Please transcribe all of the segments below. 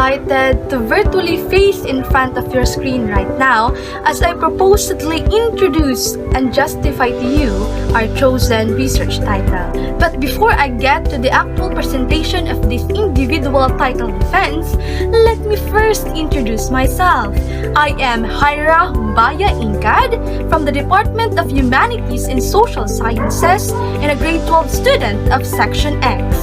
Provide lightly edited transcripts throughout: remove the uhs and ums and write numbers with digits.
excited to virtually face in front of your screen right now as I proposedly introduce and justify to you our chosen research title. But before I get to the actual presentation of this individual title defense, let me first introduce myself. I am Jaira Humbaya Ingad from the Department of Humanities and Social Sciences and a grade 12 student of Section X.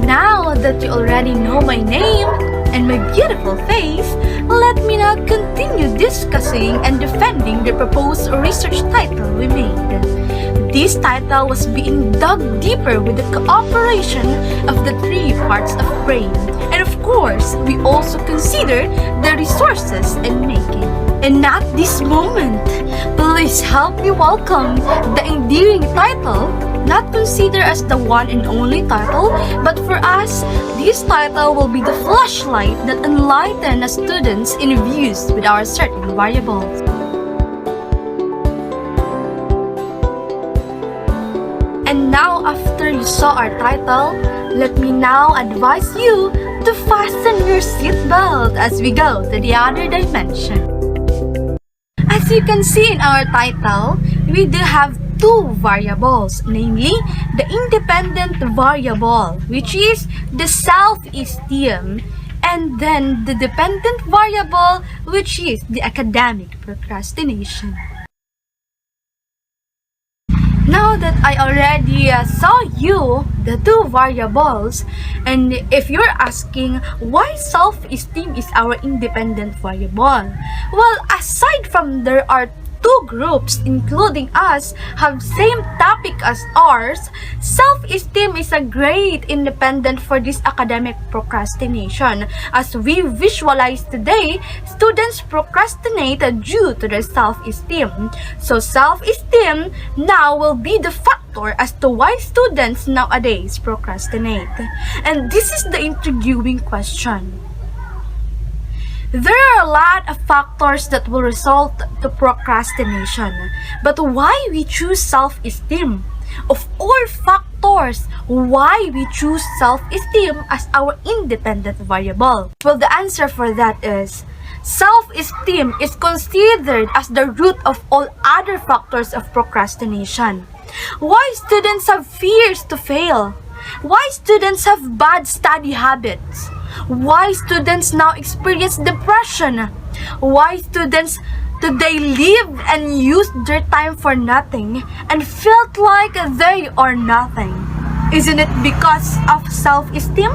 Now that you already know my name and my beautiful face, let me now continue discussing and defending the proposed research title we made. This title was being dug deeper with the cooperation of the three parts of brain. And of course, we also considered the resources in making. And at this moment, please help me welcome the endearing title, not considered as the one and only title, but for us, this title will be the flashlight that enlightens the students in views with our certain variables. And now, after you saw our title, let me now advise you to fasten your seatbelt as we go to the other dimension. As you can see in our title, we do have two variables, namely the independent variable, which is the self-esteem, and then the dependent variable, which is the academic procrastination. Now that I already saw you the two variables, and if you're asking why self-esteem is our independent variable, well, aside from there are two groups, including us, have same topic as ours, self-esteem is a great independent for this academic procrastination. As we visualize today, students procrastinate due to their self-esteem. So self-esteem now will be the factor as to why students nowadays procrastinate. And this is the intriguing question. There are a lot of factors that will result to procrastination, but why we choose self-esteem? Of all factors, why we choose self-esteem as our independent variable? Well, the answer for that is self-esteem is considered as the root of all other factors of procrastination. Why students have fears to fail? Why students have bad study habits? Why students now experience depression? Why students today live and use their time for nothing and felt like they are nothing? Isn't it because of self-esteem?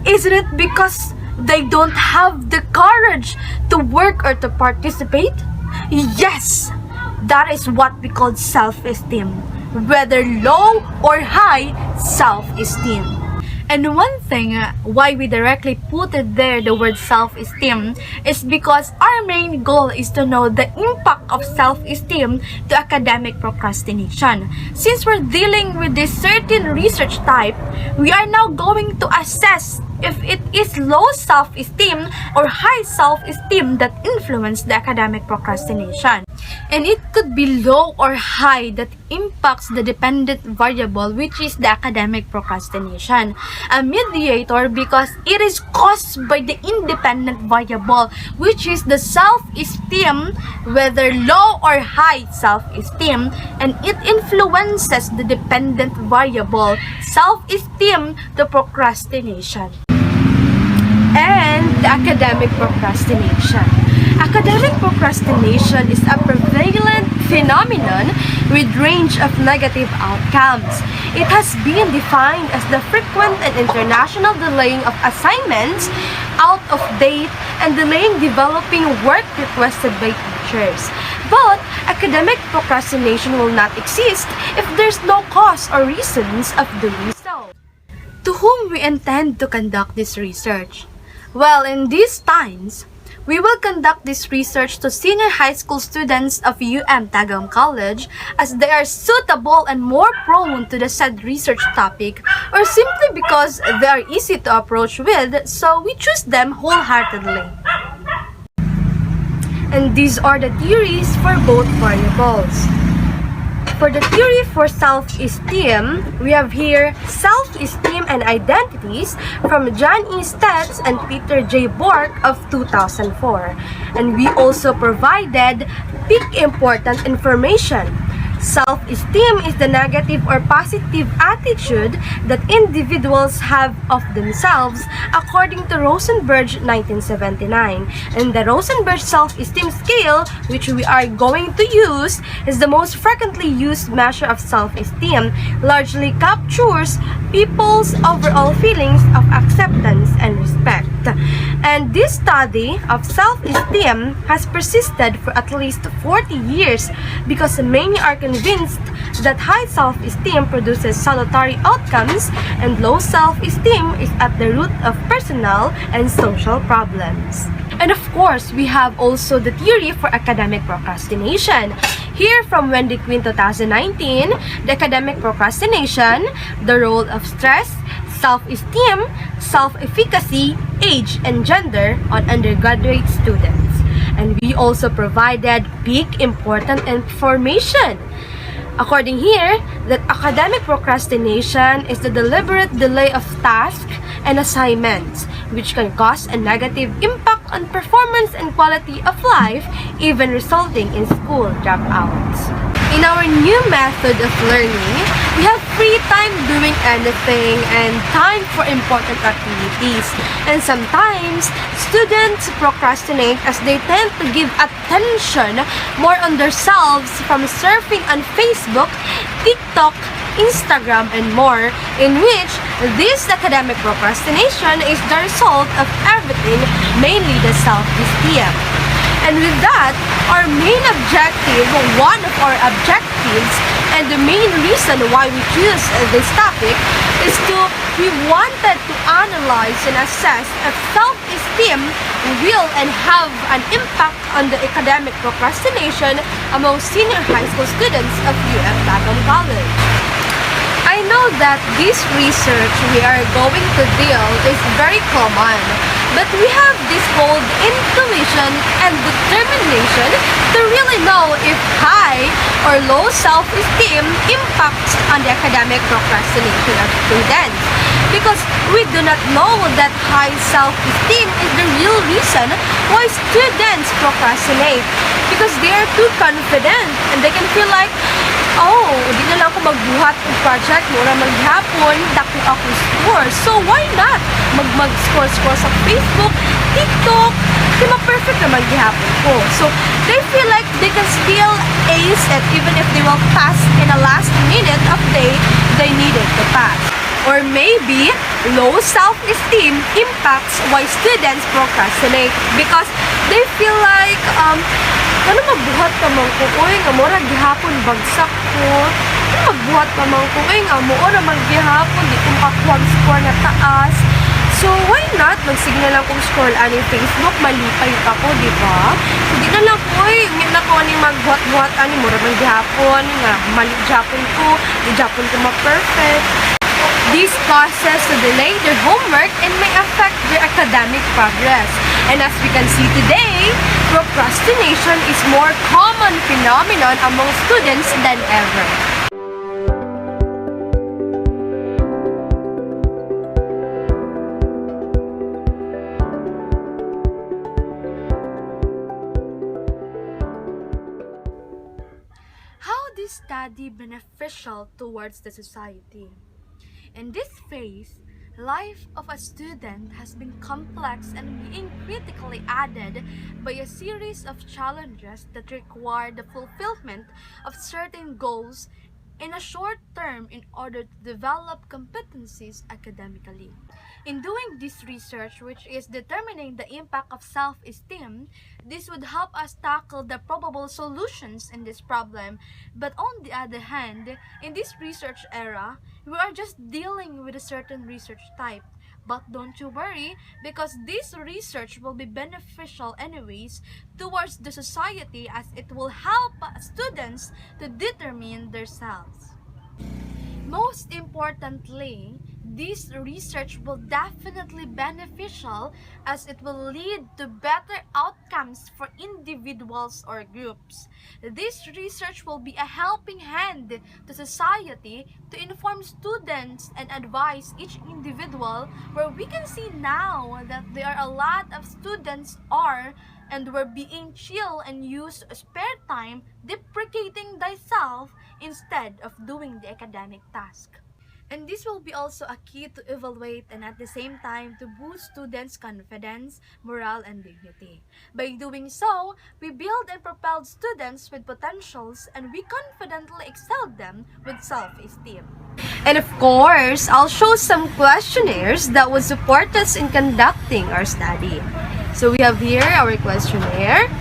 Isn't it because they don't have the courage to work or to participate? Yes, that is what we call self-esteem, whether low or high self-esteem. And one thing why we directly put it there, the word self-esteem, is because our main goal is to know the impact of self-esteem to academic procrastination. Since we're dealing with this certain research type, we are now going to assess if it is low self-esteem or high self-esteem that influence the academic procrastination. And it could be low or high that impacts the dependent variable, which is the academic procrastination. A mediator because it is caused by the independent variable, which is the self-esteem, whether low or high self-esteem, and it influences the dependent variable, self-esteem, the procrastination. And the academic procrastination. Academic procrastination is a prevalent phenomenon with range of negative outcomes. It has been defined as the frequent and international delaying of assignments, out of date, and delaying developing work requested by teachers. But academic procrastination will not exist if there's no cause or reasons of doing so. To whom we intend to conduct this research? Well, in these times, we will conduct this research to senior high school students of Tagaytay College as they are suitable and more prone to the said research topic, or simply because they are easy to approach with, so we choose them wholeheartedly. And these are the theories for both variables. For the theory for self-esteem, we have here Self-Esteem and Identities from John E. Stetz and Peter J. Bork of 2004. And we also provided big important information. Self-esteem is the negative or positive attitude that individuals have of themselves according to Rosenberg 1979. And the Rosenberg self-esteem scale, which we are going to use, is the most frequently used measure of self-esteem, largely captures people's overall feelings of acceptance and respect. And this study of self-esteem has persisted for at least 40 years because many are convinced that high self-esteem produces salutary outcomes and low self-esteem is at the root of personal and social problems. And of course, we have also the theory for academic procrastination. Here from Wendy Quinn 2019, the academic procrastination, the role of stress, self-esteem, self-efficacy, age, and gender on undergraduate students. And we also provided big important information. According here, that academic procrastination is the deliberate delay of tasks and assignments, which can cause a negative impact on performance and quality of life, even resulting in school dropouts. In our new method of learning, we have free time doing anything and time for important activities. And sometimes, students procrastinate as they tend to give attention more on themselves from surfing on Facebook, TikTok, Instagram, and more, in which this academic procrastination is the result of everything, mainly the self-esteem. And with that, our main objective, one of our objectives, and the main reason why we choose this topic is we wanted to analyze and assess if self-esteem will and have an impact on the academic procrastination among senior high school students of UF Bagong College. I know that this research we are going to deal is very common, but we have this called intuition and determination to really know if high or low self-esteem impacts on the academic procrastination of students. Because we do not know that high self-esteem is the real reason why students procrastinate. Because they are too confident and they can feel like, oh, di na lang ako magbuhat ng project, mura maghapon, dako ako score. So why not mag-score sa Facebook, TikTok, di ma-perfect na maghapon ko. So they feel like they can still ace it even if they will pass in the last minute of day they needed to pass. Or maybe, low self-esteem impacts why students procrastinate because they feel like, ano magbuhat ka man ko, uy, nga mo na gihapon bagsak ko. Ano magbuhat ka man ko, uy, nga mo na maghihapon, di kong kakuha score na taas. So, why not? Mag-signal lang kong scroll ani Facebook, malipay pa ko, di ba? So, di na lang ko, uy, hindi na ko ani magbuhat-buhat ani, mo na maghihapon, nga, mali-japon ko, di-japon ko ma-perfect. This causes to delay their homework and may affect their academic progress. And as we can see today, procrastination is more common phenomenon among students than ever. How this study beneficial towards the society? In this phase, life of a student has been complex and being critically added by a series of challenges that require the fulfillment of certain goals in a short term in order to develop competencies academically. In doing this research, which is determining the impact of self-esteem, this would help us tackle the probable solutions in this problem. But on the other hand, in this research era, we are just dealing with a certain research type. But don't you worry, because this research will be beneficial anyways towards the society as it will help students to determine themselves. Most importantly, This research will definitely beneficial as it will lead to better outcomes for individuals or groups. This research will be a helping hand to society to inform students and advise each individual, where we can see now that there are a lot of students and were being chill and use spare time deprecating thyself instead of doing the academic task. And this will be also a key to evaluate and at the same time to boost students' confidence, morale, and dignity. By doing so, we build and propel students with potentials and we confidently excel them with self-esteem. And of course, I'll show some questionnaires that would support us in conducting our study. So we have here our questionnaire.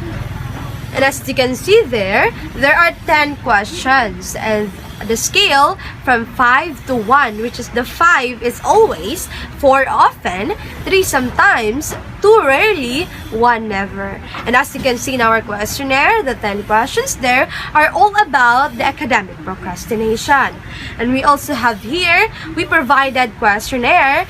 And as you can see there are 10 questions, and the scale from 5 to 1, which is the 5 is always, 4 often, 3 sometimes, 2 rarely, 1 never. And as you can see in our questionnaire, the 10 questions there are all about the academic procrastination. And we also have here, we provided questionnaire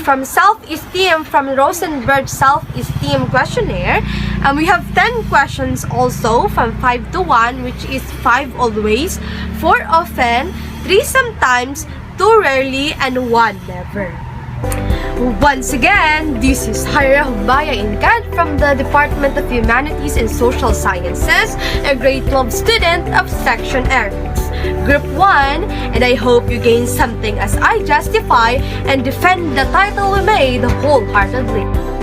from self-esteem, from Rosenberg self-esteem questionnaire. And we have 10 questions also from 5 to 1, which is 5 always, 4 often, 3 sometimes, 2 rarely, and 1 never. Once again, this is Haira Hubaya Incad from the Department of Humanities and Social Sciences, a grade 12 student of Section Aeronautics, Group 1, and I hope you gain something as I justify and defend the title we made wholeheartedly.